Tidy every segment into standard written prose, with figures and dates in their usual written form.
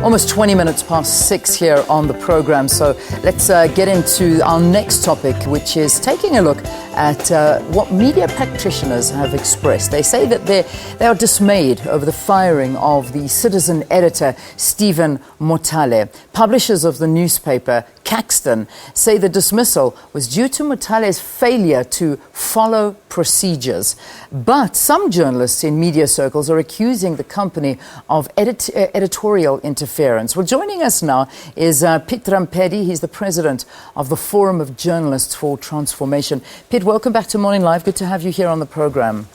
Almost 20 minutes past 6 here on the program. So let's get into our next topic, which is taking a look at what media practitioners have expressed. They say that they are dismayed over the firing of the Citizen editor, Steven Motale. Publishers of the newspaper, Caxton, say the dismissal was due to Motale's failure to follow procedures. But some journalists in media circles are accusing the company of editorial interference. Well, joining us now is Piet Rampedi. He's the president of the Forum of Journalists for Transformation. Piet, welcome back to Morning Live. Good to have you here on the program.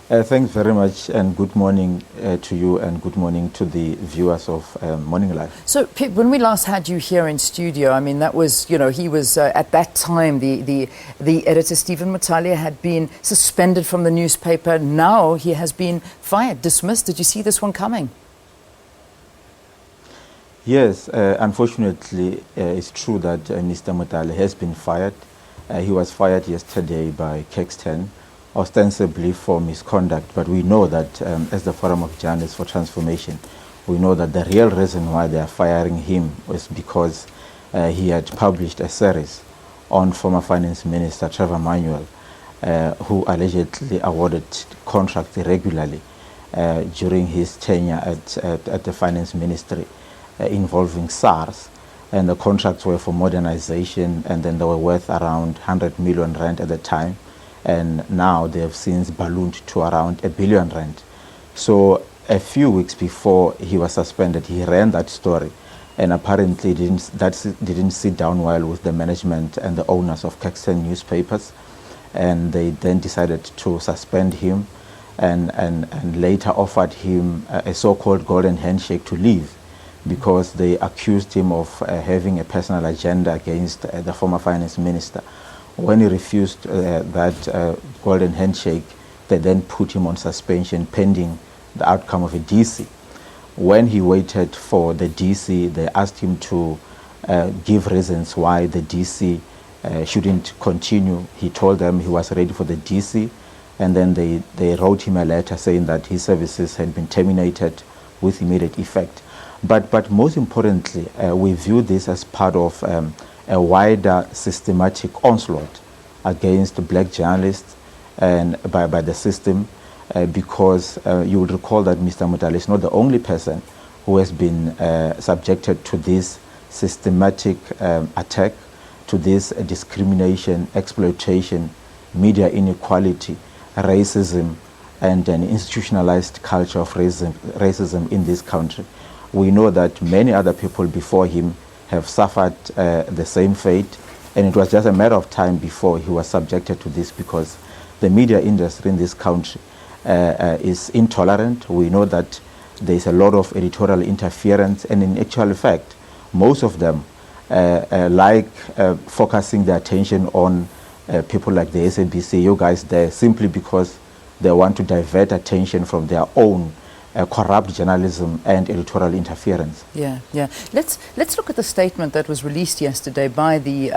Thanks very much, and good morning to you, and good morning to the viewers of Morning Live. So, Piet, when we last had you here in studio, I mean, that was, you know, he was at that time, the editor, Steven Motale, had been suspended from the newspaper. Now he has been fired, dismissed. Did you see this one coming? Yes, unfortunately, it's true that Mr. Motale has been fired. He was fired yesterday by Caxton, ostensibly for misconduct, but we know that as the Forum of Journalists for Transformation, we know that the real reason why they are firing him was because he had published a series on former Finance Minister Trevor Manuel, who allegedly awarded contracts irregularly during his tenure at the Finance Ministry involving SARS. And the contracts were for modernization, and then they were worth around 100 million rand at the time. And now they have since ballooned to around R1 billion. So a few weeks before he was suspended, he ran that story, and apparently didn't sit down well with the management and the owners of Caxton newspapers, and they then decided to suspend him, and later offered him a so-called golden handshake to leave, because they accused him of having a personal agenda against the former finance minister. When he refused that golden handshake, they then put him on suspension pending the outcome of a DC. When he waited for the DC, they asked him to give reasons why the DC shouldn't continue. He told them he was ready for the DC, and then they wrote him a letter saying that his services had been terminated with immediate effect. But most importantly, we view this as part of a wider systematic onslaught against black journalists and by the system, because you would recall that Mr. Motale is not the only person who has been subjected to this systematic attack, to this discrimination, exploitation, media inequality, racism, and an institutionalized culture of racism in this country. We know that many other people before him have suffered the same fate, and it was just a matter of time before he was subjected to this, because the media industry in this country is intolerant. We know that there is a lot of editorial interference, and in actual fact, most of them like focusing their attention on people like the SABC, you guys there, simply because they want to divert attention from their own corrupt journalism and editorial interference. Yeah. Let's look at the statement that was released yesterday by the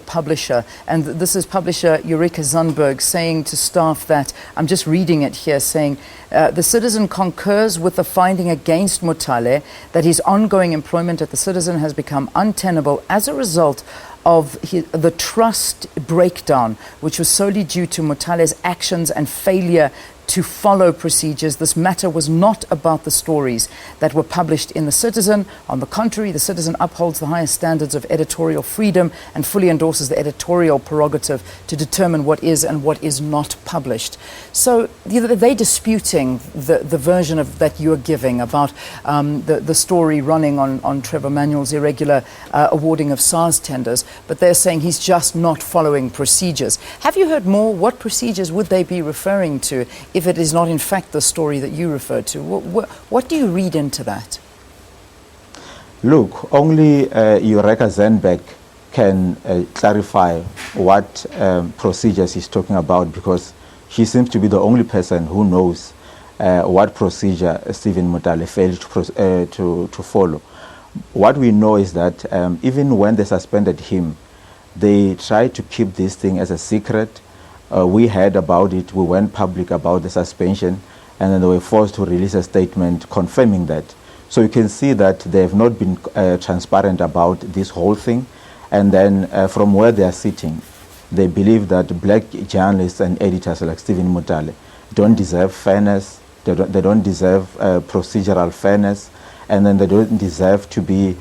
publisher, and this is publisher Eureka Zunberg saying to staff that, I'm just reading it here, saying the Citizen concurs with the finding against Motale that his ongoing employment at the Citizen has become untenable as a result of the trust breakdown, which was solely due to Motale's actions and failure to follow procedures. This matter was not about the stories that were published in The Citizen. On the contrary, The Citizen upholds the highest standards of editorial freedom and fully endorses the editorial prerogative to determine what is and what is not published. So they're disputing the version of that you're giving about the story running on Trevor Manuel's irregular awarding of SARS tenders, but they're saying he's just not following procedures. Have you heard more? What procedures would they be referring to if it is not in fact the story that you referred to? What do you read into that? Look, only Eureka Zunberg can clarify what procedures he's talking about, because she seems to be the only person who knows what procedure Steven Motale failed to follow. What we know is that even when they suspended him, they tried to keep this thing as a secret. We heard about it, we went public about the suspension, and then they were forced to release a statement confirming that. So you can see that they have not been transparent about this whole thing. And then from where they are sitting, they believe that black journalists and editors like Steven Motale don't deserve fairness, they don't deserve procedural fairness, and then they don't deserve to be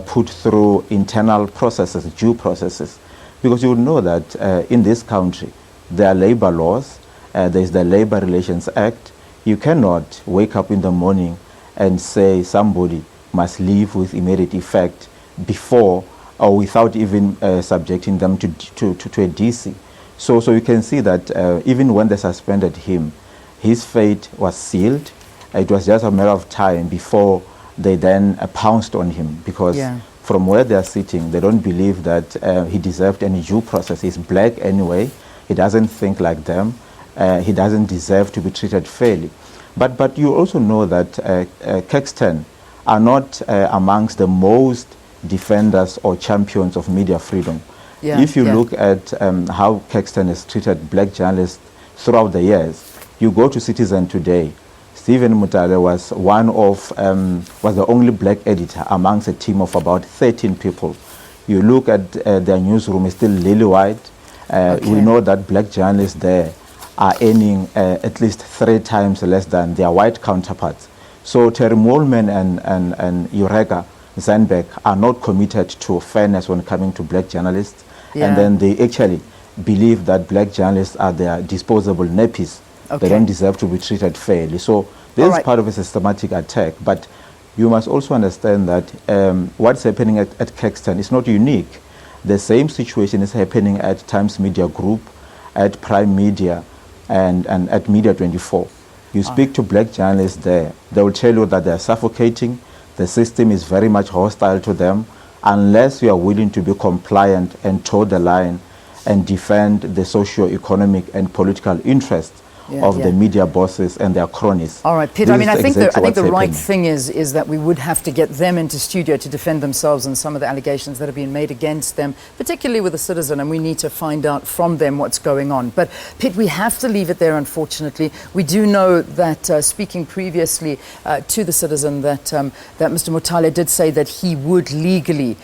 put through internal processes, due processes. Because you would know that in this country, there are labor laws, there's the Labor Relations Act. You cannot wake up in the morning and say somebody must leave with immediate effect before or without even subjecting them to a DC. So you can see that even when they suspended him, his fate was sealed. It was just a matter of time before they then pounced on him, because from where they are sitting, they don't believe that he deserved any due process. He's black anyway. He doesn't think like them. He doesn't deserve to be treated fairly. But you also know that Caxton are not amongst the most defenders or champions of media freedom. If you look at how Caxton has treated black journalists throughout the years, you go to Citizen today, Steven Motale was was the only black editor amongst a team of about 13 people. You look at their newsroom, it's still lily white. We know that black journalists there are earning at least 3 times less than their white counterparts. So Terry Mollman and Eureka Zandberg are not committed to fairness when coming to black journalists. And then they actually believe that black journalists are their disposable nappies. They don't deserve to be treated fairly. So this is part of a systematic attack. But you must also understand that what's happening at Caxton is not unique. The same situation is happening at Times Media Group, at Prime Media, and at Media 24. You speak to black journalists there, they will tell you that they're suffocating. The system is very much hostile to them. Unless you are willing to be compliant and toe the line and defend the socio-economic and political interests of the media bosses and their cronies. All right, Piet, I mean, I think the right thing is that we would have to get them into studio to defend themselves and some of the allegations that have been made against them, particularly with the Citizen, and we need to find out from them what's going on. But, Piet, we have to leave it there, unfortunately. We do know that, speaking previously to the Citizen, that Mr. Motale did say that he would legally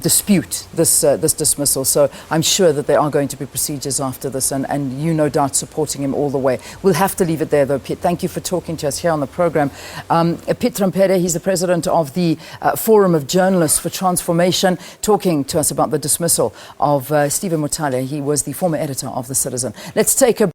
dispute this dismissal. So I'm sure that there are going to be procedures after this, and you no doubt supporting him all the way. We'll have to leave it there, though, Piet. Thank you for talking to us here on the program. Piet Rampedi, he's the president of the Forum of Journalists for Transformation, talking to us about the dismissal of Steven Motale. He was the former editor of The Citizen. Let's take a